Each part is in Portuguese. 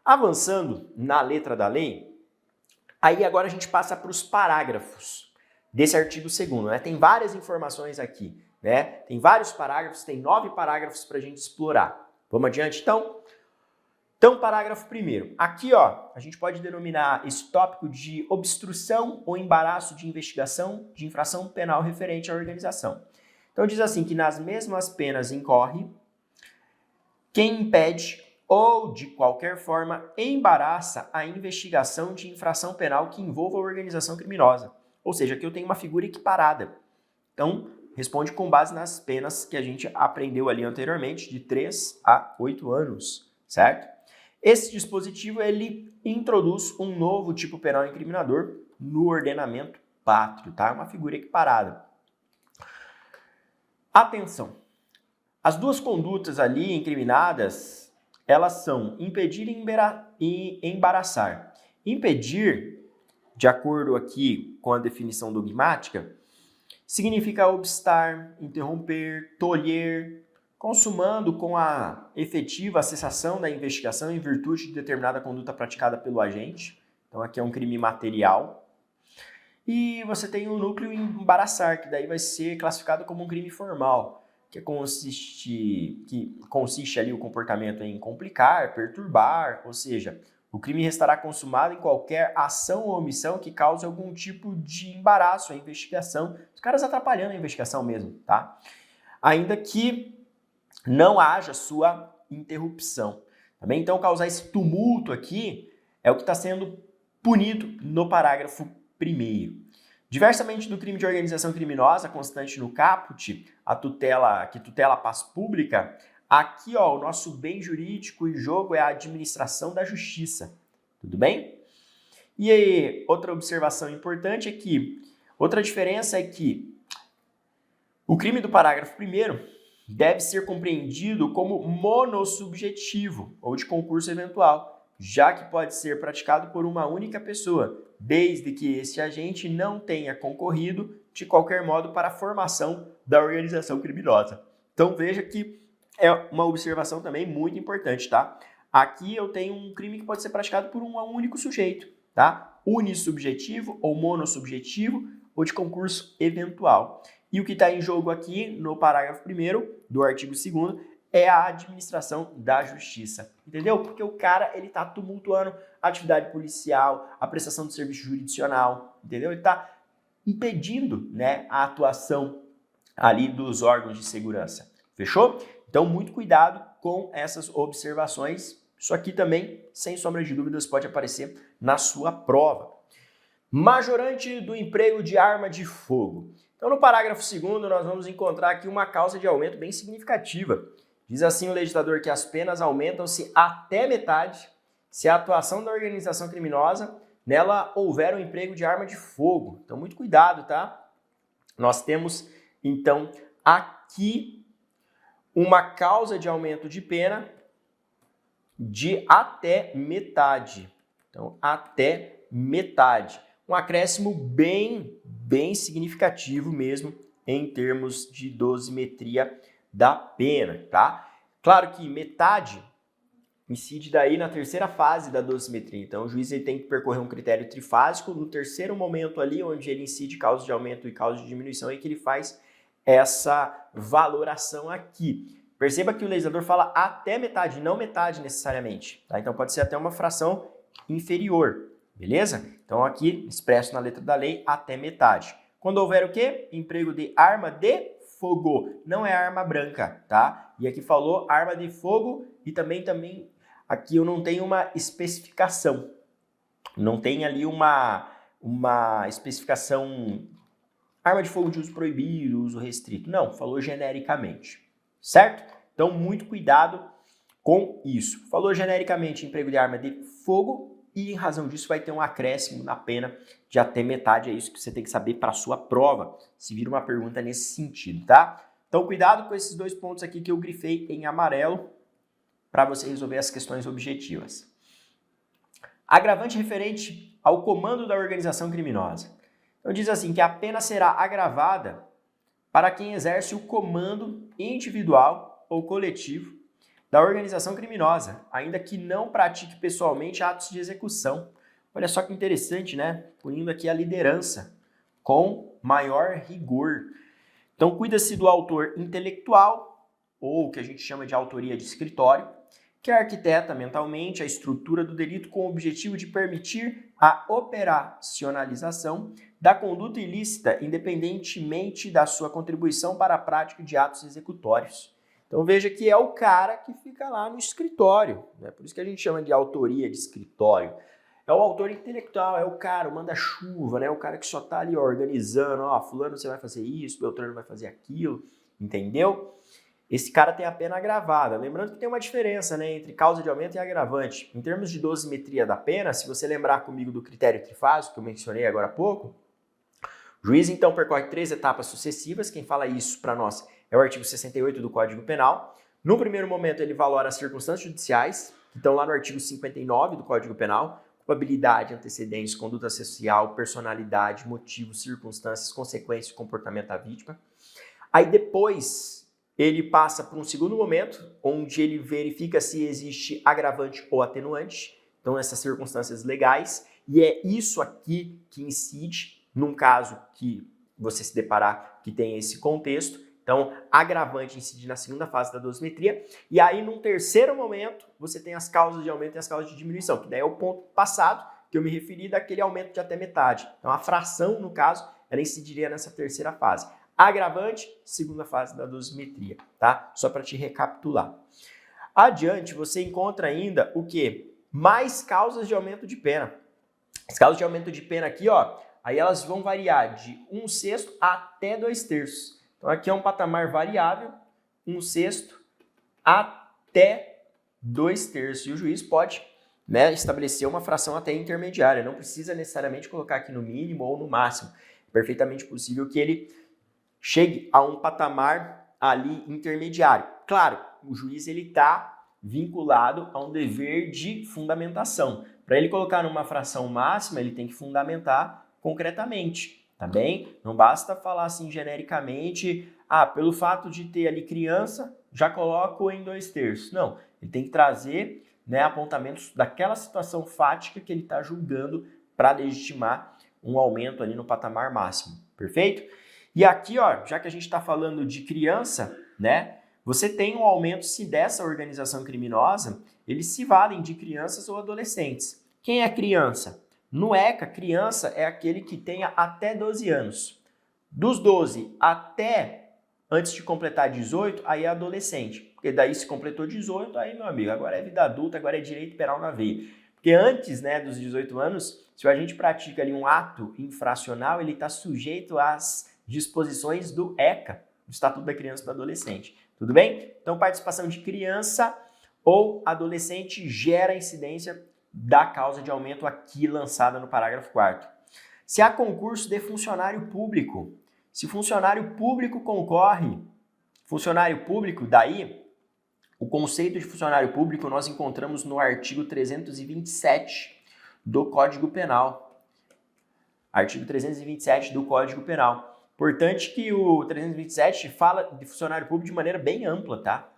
Avançando na letra da lei, aí agora a gente passa para os parágrafos desse artigo 2º, né? Tem várias informações aqui, né? Tem vários parágrafos, tem 9 parágrafos para a gente explorar. Vamos adiante, então? Então, parágrafo 1º. Aqui, ó, a gente pode denominar esse tópico de obstrução ou embaraço de investigação de infração penal referente à organização. Então, diz assim que nas mesmas penas incorre quem impede ou, de qualquer forma, embaraça a investigação de infração penal que envolva a organização criminosa. Ou seja, aqui eu tenho uma figura equiparada. Então, responde com base nas penas que a gente aprendeu ali anteriormente, de 3 a 8 anos, certo? Esse dispositivo, ele introduz um novo tipo penal incriminador no ordenamento pátrio, tá? Uma figura equiparada. Atenção! As duas condutas ali incriminadas, elas são impedir e embaraçar. Impedir, de acordo aqui com a definição dogmática, significa obstar, interromper, tolher, consumando com a efetiva cessação da investigação em virtude de determinada conduta praticada pelo agente. Então aqui é um crime material. E você tem o núcleo embaraçar, que daí vai ser classificado como um crime formal, que consiste ali o comportamento em complicar, perturbar, ou seja, o crime restará consumado em qualquer ação ou omissão que cause algum tipo de embaraço à investigação, os caras atrapalhando a investigação mesmo, tá? Ainda que não haja sua interrupção. Também, então, causar esse tumulto aqui é o que está sendo punido no parágrafo 1º. Diversamente do crime de organização criminosa constante no caput, que tutela a paz pública, aqui ó, o nosso bem jurídico em jogo é a administração da justiça. Tudo bem? E aí, outra observação importante é que, outra diferença é que o crime do parágrafo 1º deve ser compreendido como monossubjetivo ou de concurso eventual, já que pode ser praticado por uma única pessoa, desde que esse agente não tenha concorrido de qualquer modo para a formação da organização criminosa. Então veja que é uma observação também muito importante, tá? Aqui eu tenho um crime que pode ser praticado por um único sujeito, tá? Unissubjetivo ou monossubjetivo ou de concurso eventual. E o que está em jogo aqui no parágrafo 1º do artigo 2º é a administração da justiça, entendeu? Porque o cara, ele tá tumultuando a atividade policial, a prestação de serviço jurisdicional, entendeu? Ele tá impedindo, né, a atuação ali dos órgãos de segurança, fechou? Então, muito cuidado com essas observações. Isso aqui também, sem sombra de dúvidas, pode aparecer na sua prova. Majorante do emprego de arma de fogo. Então, no parágrafo 2º, nós vamos encontrar aqui uma causa de aumento bem significativa. Diz assim o legislador que as penas aumentam-se até metade se a atuação da organização criminosa nela houver um emprego de arma de fogo. Então, muito cuidado, tá? Nós temos, então, aqui uma causa de aumento de pena de até metade. Então, até metade. Um acréscimo bem significativo mesmo em termos de dosimetria da pena, tá? Claro que metade incide daí na terceira fase da dosimetria. Então, o juiz ele tem que percorrer um critério trifásico. No terceiro momento ali, onde ele incide causa de aumento e causa de diminuição, é que ele faz essa valoração aqui. Perceba que o legislador fala até metade, não metade necessariamente, tá? Então, pode ser até uma fração inferior, beleza? Então, aqui, expresso na letra da lei, até metade. Quando houver o quê? Emprego de arma de fogo, não é arma branca, tá? E aqui falou arma de fogo e também aqui eu não tenho uma especificação. Não tem ali uma especificação arma de fogo de uso proibido, uso restrito. Não, falou genericamente, certo? Então, muito cuidado com isso. Falou genericamente emprego de arma de fogo e, em razão disso, vai ter um acréscimo na pena de até metade. É isso que você tem que saber para a sua prova, se vir uma pergunta nesse sentido, tá? Então, cuidado com esses dois pontos aqui que eu grifei em amarelo para você resolver as questões objetivas. Agravante referente ao comando da organização criminosa. Então, diz assim que a pena será agravada para quem exerce o comando individual ou coletivo da organização criminosa, ainda que não pratique pessoalmente atos de execução. Olha só que interessante, né? Punindo aqui a liderança com maior rigor. Então, cuida-se do autor intelectual, ou o que a gente chama de autoria de escritório, que arquiteta mentalmente a estrutura do delito com o objetivo de permitir a operacionalização da conduta ilícita, independentemente da sua contribuição para a prática de atos executórios. Então veja que é o cara que fica lá no escritório, né? Por isso que a gente chama de autoria de escritório. É o autor intelectual, é o cara, o manda-chuva, né? O cara que só tá ali organizando, ó, fulano você vai fazer isso, Beltrano vai fazer aquilo, entendeu? Esse cara tem a pena agravada. Lembrando que tem uma diferença, né, entre causa de aumento e agravante. Em termos de dosimetria da pena, se você lembrar comigo do critério trifásico que eu mencionei agora há pouco, o juiz então percorre 3 etapas sucessivas. Quem fala isso para nós é o artigo 68 do Código Penal. No primeiro momento ele valora as circunstâncias judiciais, que estão lá no artigo 59 do Código Penal, culpabilidade, antecedentes, conduta social, personalidade, motivos, circunstâncias, consequências e comportamento da vítima. Aí depois ele passa para um segundo momento, onde ele verifica se existe agravante ou atenuante, então essas circunstâncias legais, e é isso aqui que incide, num caso que você se deparar que tem esse contexto. Então, agravante incide na segunda fase da dosimetria, e aí num terceiro momento você tem as causas de aumento e as causas de diminuição, que daí é o ponto passado que eu me referi daquele aumento de até metade. Então, a fração, no caso, ela incidiria nessa terceira fase. Agravante, segunda fase da dosimetria, tá? Só para te recapitular. Adiante, você encontra ainda o quê? Mais causas de aumento de pena. As causas de aumento de pena aqui, ó, aí elas vão variar de 1/6 até 2/3. Então aqui é um patamar variável, 1/6 até 2/3. E o juiz pode, né, estabelecer uma fração até intermediária. Não precisa necessariamente colocar aqui no mínimo ou no máximo. É perfeitamente possível que ele chegue a um patamar ali intermediário. Claro, o juiz ele está vinculado a um dever de fundamentação. Para ele colocar numa fração máxima, ele tem que fundamentar concretamente, tá bem? Não basta falar assim genericamente, pelo fato de ter ali criança, já coloco em 2/3. Não, ele tem que trazer, né, apontamentos daquela situação fática que ele está julgando para legitimar um aumento ali no patamar máximo, perfeito? E aqui, ó, já que a gente está falando de criança, né, você tem um aumento se dessa organização criminosa, eles se valem de crianças ou adolescentes. Quem é criança? No ECA, criança é aquele que tenha até 12 anos. Dos 12 até antes de completar 18, aí é adolescente. Porque daí se completou 18, aí, meu amigo, agora é vida adulta, agora é direito penal na veia. Porque antes, né, dos 18 anos, se a gente pratica ali um ato infracional, ele está sujeito às disposições do ECA, do Estatuto da Criança e do Adolescente. Tudo bem? Então, participação de criança ou adolescente gera incidência da causa de aumento aqui lançada no parágrafo 4º. Se há concurso de funcionário público, se funcionário público concorre, funcionário público, daí, o conceito de funcionário público nós encontramos no artigo 327 do Código Penal. Artigo 327 do Código Penal. Importante que o 327 fala de funcionário público de maneira bem ampla, tá?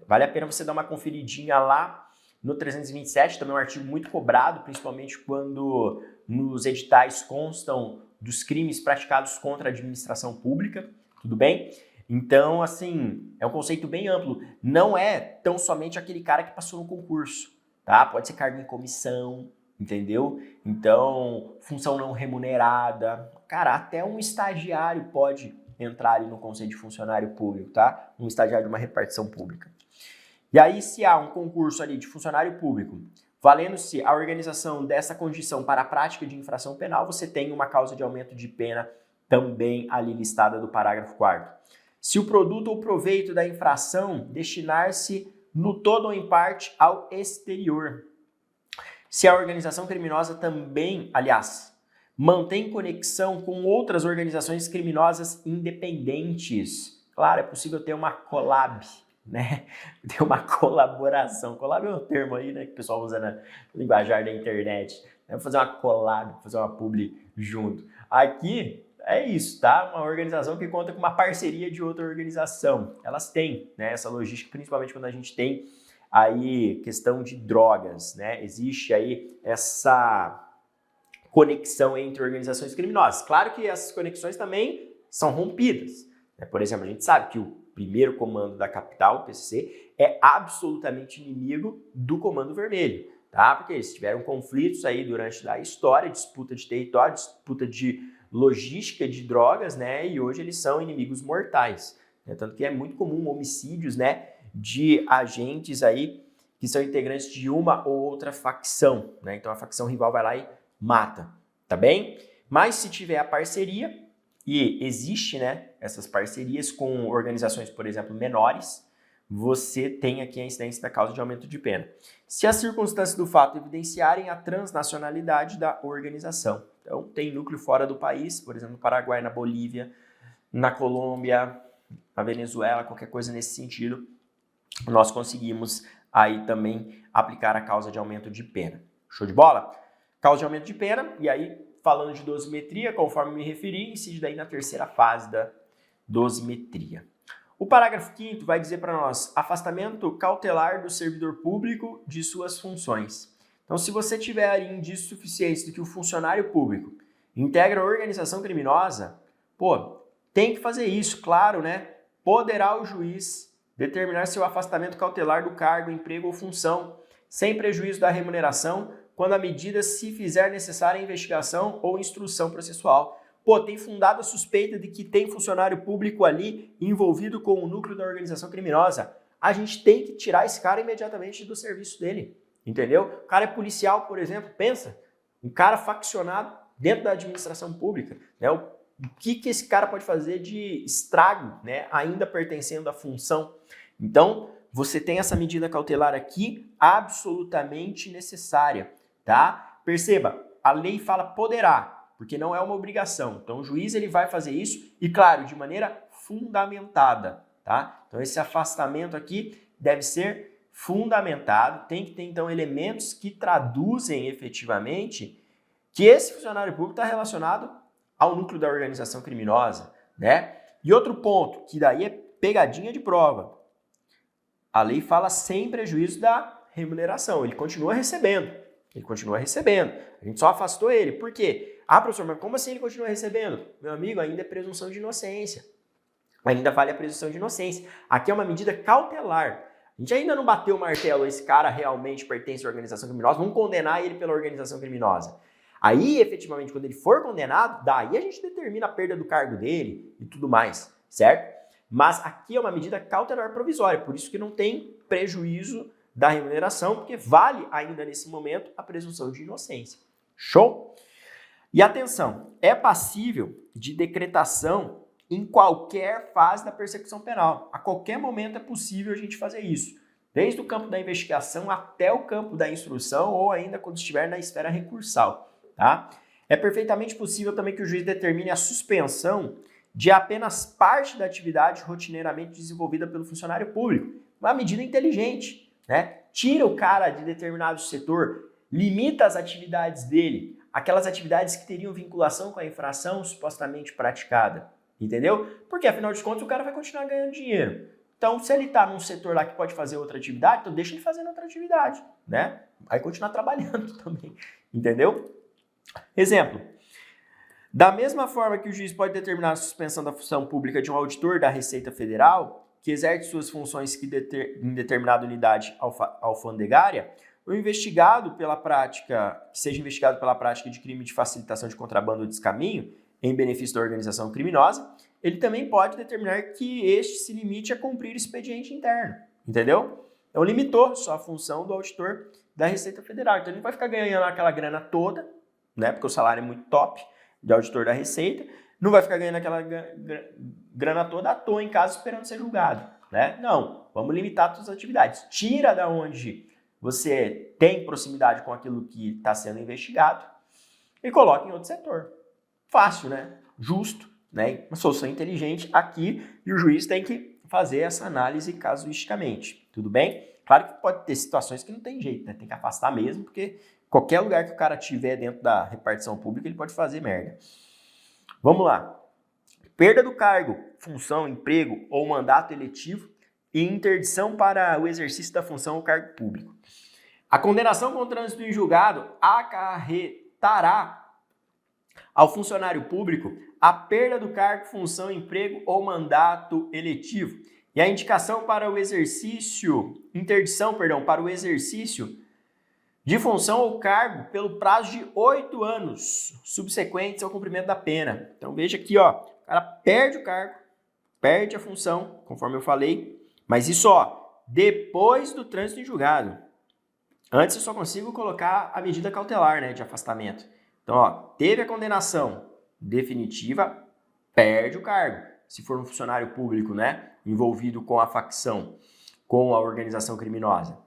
Vale a pena você dar uma conferidinha lá no 327, também é um artigo muito cobrado, principalmente quando nos editais constam dos crimes praticados contra a administração pública, tudo bem? Então, assim, é um conceito bem amplo. Não é tão somente aquele cara que passou no concurso, tá? Pode ser cargo em comissão, entendeu? Então, função não remunerada. Cara, até um estagiário pode entrar ali no conceito de funcionário público, tá? Um estagiário de uma repartição pública. E aí, se há um concurso ali de funcionário público, valendo-se a organização dessa condição para a prática de infração penal, você tem uma causa de aumento de pena também ali listada do parágrafo 4º. Se o produto ou proveito da infração destinar-se no todo ou em parte ao exterior. Se a organização criminosa também, aliás, mantém conexão com outras organizações criminosas independentes. Claro, é possível ter uma collab, né? Ter uma colaboração. Collab é um termo aí, né, que o pessoal usa na linguajar da internet. Vou fazer uma collab, fazer uma publi junto. Aqui é isso, tá? Uma organização que conta com uma parceria de outra organização. Elas têm, né, essa logística, principalmente quando a gente tem aí questão de drogas, né? Existe aí essa conexão entre organizações criminosas. Claro que essas conexões também são rompidas, né? Por exemplo, a gente sabe que o primeiro comando da capital, o PCC, é absolutamente inimigo do Comando Vermelho, tá? Porque eles tiveram conflitos aí durante a história, disputa de território, disputa de logística de drogas, né? E hoje eles são inimigos mortais, né? Tanto que é muito comum homicídios, né, de agentes aí que são integrantes de uma ou outra facção, né? Então a facção rival vai lá e mata, tá bem? Mas se tiver a parceria, e existe, né, essas parcerias com organizações, por exemplo, menores, você tem aqui a incidência da causa de aumento de pena. Se as circunstâncias do fato evidenciarem a transnacionalidade da organização. Então, tem núcleo fora do país, por exemplo, no Paraguai, na Bolívia, na Colômbia, na Venezuela, qualquer coisa nesse sentido, nós conseguimos aí também aplicar a causa de aumento de pena. Show de bola? Causa de aumento de pena, e aí, falando de dosimetria, conforme me referi, incide daí na terceira fase da dosimetria. O parágrafo 5º vai dizer para nós, afastamento cautelar do servidor público de suas funções. Então, se você tiver indícios suficientes de que o funcionário público integra a organização criminosa, pô, tem que fazer isso, claro, né? Poderá o juiz determinar seu afastamento cautelar do cargo, emprego ou função, sem prejuízo da remuneração, quando a medida se fizer necessária a investigação ou instrução processual. Pô, tem fundada a suspeita de que tem funcionário público ali envolvido com o núcleo da organização criminosa. A gente tem que tirar esse cara imediatamente do serviço dele, entendeu? O cara é policial, por exemplo, pensa, um cara faccionado dentro da administração pública, né? O que esse cara pode fazer de estrago, né? Ainda pertencendo à função. Então, você tem essa medida cautelar aqui absolutamente necessária, tá? Perceba, a lei fala poderá, porque não é uma obrigação. Então, o juiz ele vai fazer isso e, claro, de maneira fundamentada, tá? Então, esse afastamento aqui deve ser fundamentado, tem que ter, então, elementos que traduzem efetivamente que esse funcionário público está relacionado ao núcleo da organização criminosa, né? E outro ponto, que daí é pegadinha de prova. A lei fala sem prejuízo da remuneração, ele continua recebendo. A gente só afastou ele. Por quê? Ah, professor, mas como assim ele continua recebendo? Meu amigo, ainda é presunção de inocência. Ainda vale a presunção de inocência. Aqui é uma medida cautelar. A gente ainda não bateu o martelo, esse cara realmente pertence à organização criminosa, vamos condenar ele pela organização criminosa. Aí, efetivamente, quando ele for condenado, daí a gente determina a perda do cargo dele e tudo mais, certo? Mas aqui é uma medida cautelar provisória, por isso que não tem prejuízo da remuneração, porque vale ainda nesse momento a presunção de inocência. Show? E atenção, é passível de decretação em qualquer fase da persecução penal. A qualquer momento é possível a gente fazer isso. Desde o campo da investigação até o campo da instrução ou ainda quando estiver na esfera recursal. Tá? É perfeitamente possível também que o juiz determine a suspensão de apenas parte da atividade rotineiramente desenvolvida pelo funcionário público. Uma medida inteligente, né? Tira o cara de determinado setor, limita as atividades dele, aquelas atividades que teriam vinculação com a infração supostamente praticada, entendeu? Porque afinal de contas o cara vai continuar ganhando dinheiro. Então, se ele está num setor lá que pode fazer outra atividade, então deixa ele fazendo outra atividade, né? Vai continuar trabalhando também, entendeu? Exemplo, da mesma forma que o juiz pode determinar a suspensão da função pública de um auditor da Receita Federal, que exerce suas funções em determinada unidade alfandegária, o investigado pela prática, que seja investigado pela prática de crime de facilitação de contrabando ou descaminho, em benefício da organização criminosa, ele também pode determinar que este se limite a cumprir expediente interno, entendeu? Então limitou só a função do auditor da Receita Federal. Então ele não vai ficar ganhando aquela grana toda, né? Porque o salário é muito top de auditor da Receita, não vai ficar ganhando aquela grana toda à toa em casa esperando ser julgado, né? Não, vamos limitar suas atividades. Tira da onde você tem proximidade com aquilo que está sendo investigado e coloca em outro setor. Fácil, né? Justo, né? Uma solução inteligente aqui e o juiz tem que fazer essa análise casuisticamente, tudo bem? Claro que pode ter situações que não tem jeito, né? Tem que afastar mesmo, porque qualquer lugar que o cara tiver dentro da repartição pública, ele pode fazer merda. Vamos lá. Perda do cargo, função, emprego ou mandato eletivo e interdição para o exercício da função ou cargo público. A condenação com trânsito em julgado acarretará ao funcionário público a perda do cargo, função, emprego ou mandato eletivo. E a indicação para o exercício, interdição, perdão, para o exercício de função ou cargo pelo prazo de 8 anos subsequentes ao cumprimento da pena. Então veja aqui, ó, o cara perde o cargo, perde a função, conforme eu falei, mas isso, ó, depois do trânsito em julgado. Antes eu só consigo colocar a medida cautelar, né, de afastamento. Então, ó, teve a condenação definitiva, perde o cargo. Se for um funcionário público, né, envolvido com a facção, com a organização criminosa.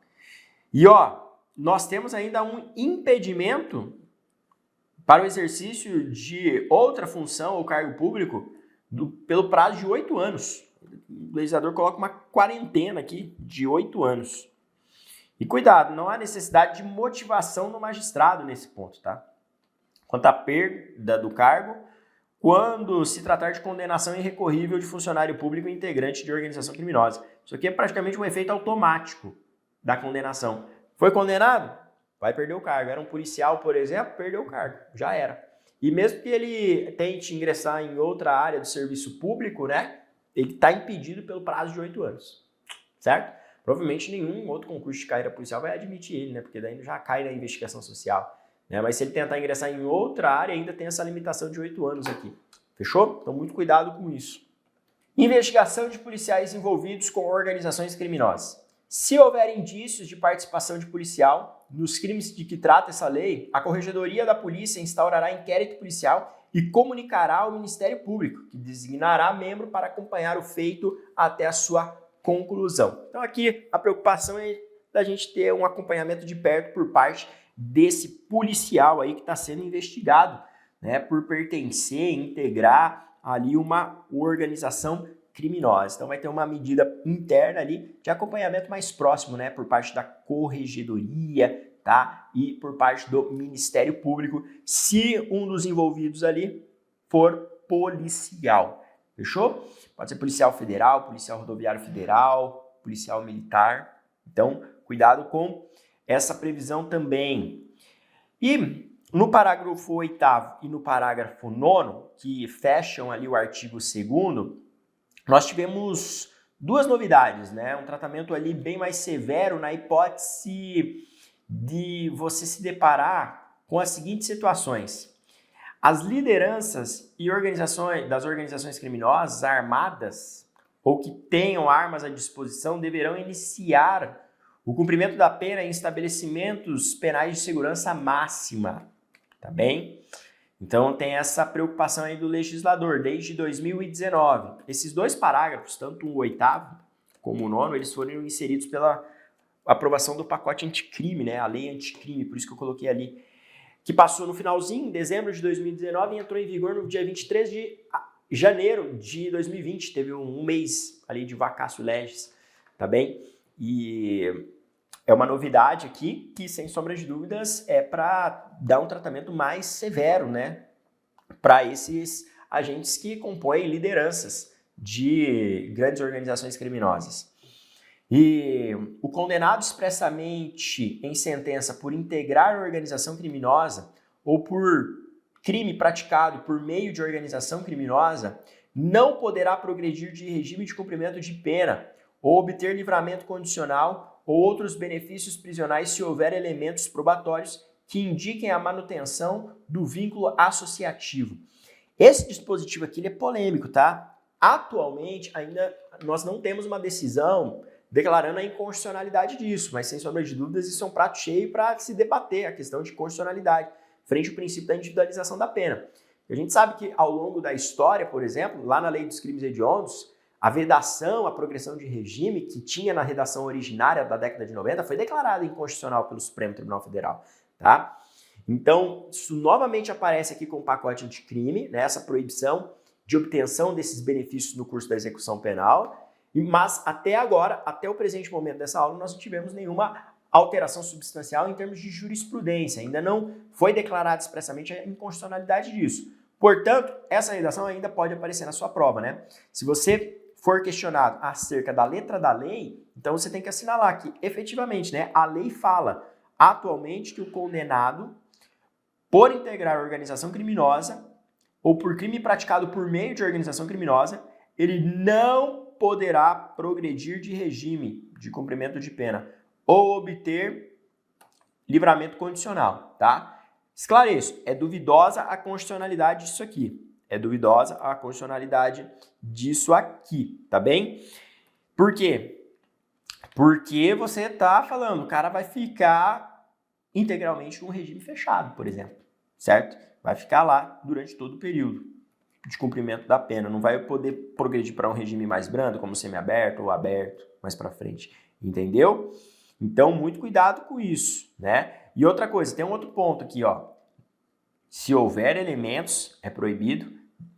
E, ó, nós temos ainda um impedimento para o exercício de outra função ou cargo público pelo prazo de 8 anos. O legislador coloca uma quarentena aqui de 8 anos. E cuidado, não há necessidade de motivação do magistrado nesse ponto, tá? Quanto à perda do cargo, quando se tratar de condenação irrecorrível de funcionário público e integrante de organização criminosa. Isso aqui é praticamente um efeito automático da condenação. Foi condenado? Vai perder o cargo. Era um policial, por exemplo, perdeu o cargo. Já era. E mesmo que ele tente ingressar em outra área do serviço público, né, ele está impedido pelo prazo de 8 anos. Certo? Provavelmente nenhum outro concurso de carreira policial vai admitir ele, né, porque daí já cai na investigação social. Né? Mas se ele tentar ingressar em outra área, ainda tem essa limitação de 8 anos aqui. Fechou? Então, muito cuidado com isso. Investigação de policiais envolvidos com organizações criminosas. Se houver indícios de participação de policial nos crimes de que trata essa lei, a Corregedoria da Polícia instaurará inquérito policial e comunicará ao Ministério Público, que designará membro para acompanhar o feito até a sua conclusão. Então, aqui a preocupação é da gente ter um acompanhamento de perto por parte desse policial aí que está sendo investigado, né, por pertencer, integrar ali uma organização criminosa. Então vai ter uma medida interna ali de acompanhamento mais próximo, né, por parte da Corregedoria, tá, e por parte do Ministério Público, se um dos envolvidos ali for policial. Fechou? Pode ser policial federal, policial rodoviário federal, policial militar. Então, cuidado com essa previsão também. E no parágrafo 8º e no parágrafo 9º, que fecham ali o artigo 2º, nós tivemos duas novidades, né? Um tratamento ali bem mais severo na hipótese de você se deparar com as seguintes situações. As lideranças e das organizações criminosas armadas ou que tenham armas à disposição deverão iniciar o cumprimento da pena em estabelecimentos penais de segurança máxima, tá bem? Então tem essa preocupação aí do legislador desde 2019. Esses dois parágrafos, tanto o 8º como o 9º, eles foram inseridos pela aprovação do pacote anticrime, né? A lei anticrime, por isso que eu coloquei ali, que passou no finalzinho, em dezembro de 2019 e entrou em vigor no dia 23 de janeiro de 2020. Teve um mês ali de vacatio legis, tá bem? E é uma novidade aqui que, sem sombra de dúvidas, é para dar um tratamento mais severo, né, para esses agentes que compõem lideranças de grandes organizações criminosas. E o condenado expressamente em sentença por integrar organização criminosa ou por crime praticado por meio de organização criminosa não poderá progredir de regime de cumprimento de pena ou obter livramento condicional ou outros benefícios prisionais se houver elementos probatórios que indiquem a manutenção do vínculo associativo. Esse dispositivo aqui ele é polêmico, tá? Atualmente, ainda nós não temos uma decisão declarando a inconstitucionalidade disso, mas sem sombra de dúvidas isso é um prato cheio para se debater a questão de constitucionalidade frente ao princípio da individualização da pena. A gente sabe que ao longo da história, por exemplo, lá na Lei dos Crimes Hediondos, a vedação, a progressão de regime que tinha na redação originária da década de 90 foi declarada inconstitucional pelo Supremo Tribunal Federal, tá? Então, isso novamente aparece aqui com o pacote anticrime, né, essa proibição de obtenção desses benefícios no curso da execução penal, mas até agora, até o presente momento dessa aula, nós não tivemos nenhuma alteração substancial em termos de jurisprudência, ainda não foi declarada expressamente a inconstitucionalidade disso. Portanto, essa redação ainda pode aparecer na sua prova, né? Se você for questionado acerca da letra da lei, então você tem que assinalar que, efetivamente, né, a lei fala atualmente que o condenado, por integrar organização criminosa ou por crime praticado por meio de organização criminosa, ele não poderá progredir de regime de cumprimento de pena ou obter livramento condicional, tá? Esclareço, é duvidosa a constitucionalidade disso aqui. É duvidosa a constitucionalidade disso aqui, tá bem? Por quê? Porque você está falando, o cara vai ficar integralmente num regime fechado, por exemplo, certo? Vai ficar lá durante todo o período de cumprimento da pena, não vai poder progredir para um regime mais brando, como semiaberto ou aberto, mais para frente, entendeu? Então, muito cuidado com isso, né? E outra coisa, tem um outro ponto aqui, ó. Se houver elementos, é proibido,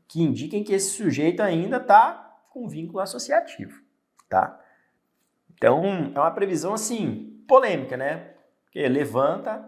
que indiquem que esse sujeito ainda está com vínculo associativo, tá? Então, é uma previsão, assim, polêmica, né? Porque levanta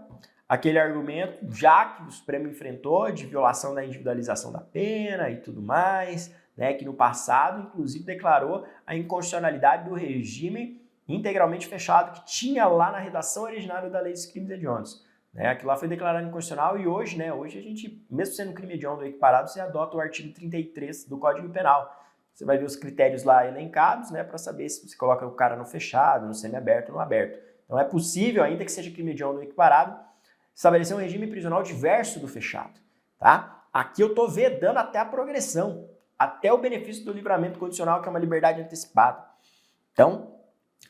aquele argumento, já que o Supremo enfrentou, de violação da individualização da pena e tudo mais, né? Que no passado, inclusive, declarou a inconstitucionalidade do regime integralmente fechado que tinha lá na redação originária da Lei dos Crimes Hediondos. Né? Aquilo lá foi declarado inconstitucional e hoje, né? Hoje a gente, mesmo sendo crime hediondo equiparado, você adota o artigo 33 do Código Penal. Você vai ver os critérios lá elencados, né, para saber se você coloca o cara no fechado, no semiaberto ou no aberto. Então é possível, ainda que seja crime hediondo ou equiparado, estabelecer um regime prisional diverso do fechado, tá? Aqui eu estou vedando até a progressão, até o benefício do livramento condicional, que é uma liberdade antecipada. Então,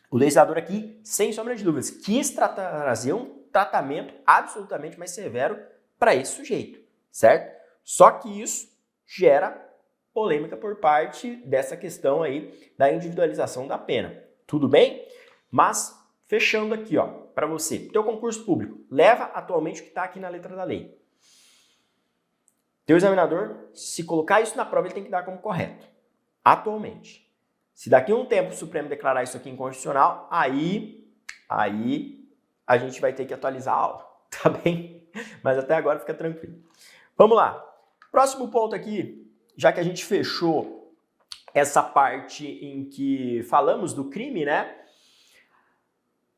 o legislador aqui, sem sombra de dúvidas, quis trazer um tratamento absolutamente mais severo para esse sujeito, certo? Só que isso gera polêmica por parte dessa questão aí da individualização da pena. Tudo bem? Mas, fechando aqui, ó, para você, teu concurso público, leva atualmente o que está aqui na letra da lei. Teu examinador, se colocar isso na prova, ele tem que dar como correto. Atualmente. Se daqui a um tempo o Supremo declarar isso aqui inconstitucional, aí a gente vai ter que atualizar a aula, tá bem? Mas até agora fica tranquilo. Vamos lá. Próximo ponto aqui, já que a gente fechou essa parte em que falamos do crime, né?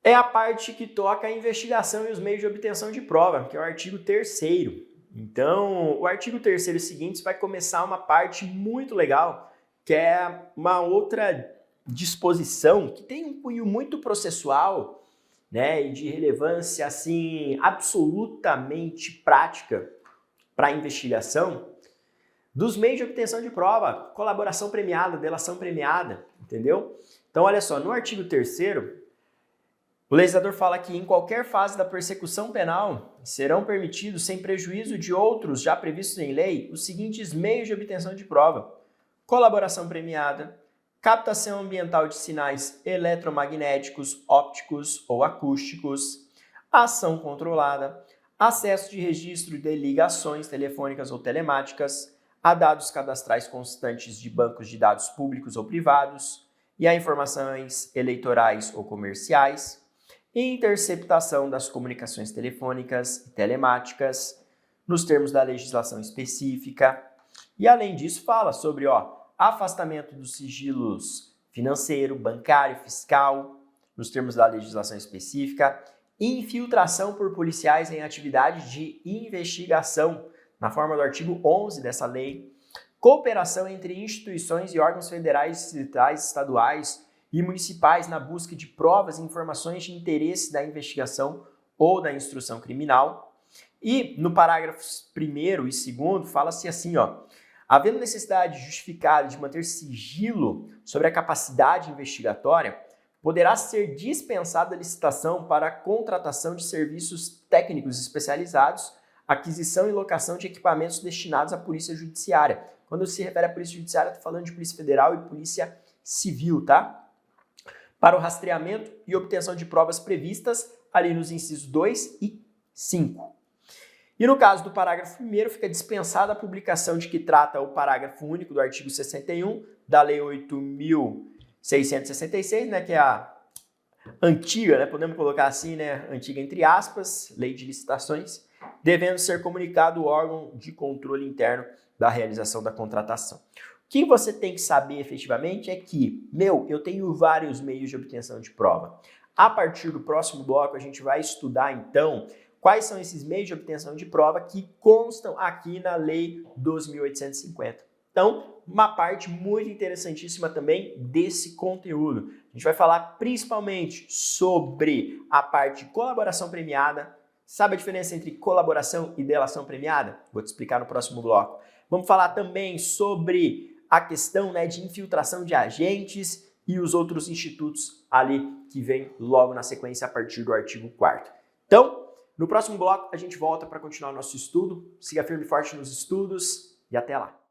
É a parte que toca a investigação e os meios de obtenção de prova, que é o artigo 3º. Então, o artigo 3º seguinte vai começar uma parte muito legal, que é uma outra disposição que tem um cunho muito processual, né, e de relevância assim absolutamente prática para a investigação, dos meios de obtenção de prova, colaboração premiada, delação premiada, entendeu? Então, olha só, no artigo 3º, o legislador fala que em qualquer fase da persecução penal serão permitidos, sem prejuízo de outros já previstos em lei, os seguintes meios de obtenção de prova: colaboração premiada, captação ambiental de sinais eletromagnéticos, ópticos ou acústicos, ação controlada, acesso de registro de ligações telefônicas ou telemáticas, a dados cadastrais constantes de bancos de dados públicos ou privados e a informações eleitorais ou comerciais, interceptação das comunicações telefônicas e telemáticas, nos termos da legislação específica. E além disso fala sobre afastamento dos sigilos financeiro, bancário, fiscal, nos termos da legislação específica, infiltração por policiais em atividade de investigação, na forma do artigo 11 dessa lei, cooperação entre instituições e órgãos federais, distritais, estaduais e municipais na busca de provas e informações de interesse da investigação ou da instrução criminal. E no parágrafos 1º e 2º fala-se assim, havendo necessidade justificada de manter sigilo sobre a capacidade investigatória, poderá ser dispensada a licitação para a contratação de serviços técnicos especializados, aquisição e locação de equipamentos destinados à Polícia Judiciária. Quando se refere à Polícia Judiciária, estou falando de Polícia Federal e Polícia Civil, tá? Para o rastreamento e obtenção de provas previstas ali nos incisos 2 e 5. E no caso do parágrafo 1º, fica dispensada a publicação de que trata o parágrafo único do artigo 61 da Lei 8.666, né, que é a antiga, né, podemos colocar assim, né, antiga entre aspas, Lei de Licitações, devendo ser comunicado o órgão de controle interno da realização da contratação. O que você tem que saber efetivamente é que, eu tenho vários meios de obtenção de prova. A partir do próximo bloco, a gente vai estudar, então, quais são esses meios de obtenção de prova que constam aqui na Lei 12.850. Então, uma parte muito interessantíssima também desse conteúdo. A gente vai falar principalmente sobre a parte de colaboração premiada. Sabe a diferença entre colaboração e delação premiada? Vou te explicar no próximo bloco. Vamos falar também sobre a questão, de infiltração de agentes e os outros institutos ali que vem logo na sequência a partir do artigo 4º. Então, no próximo bloco a gente volta para continuar o nosso estudo. Siga firme e forte nos estudos e até lá.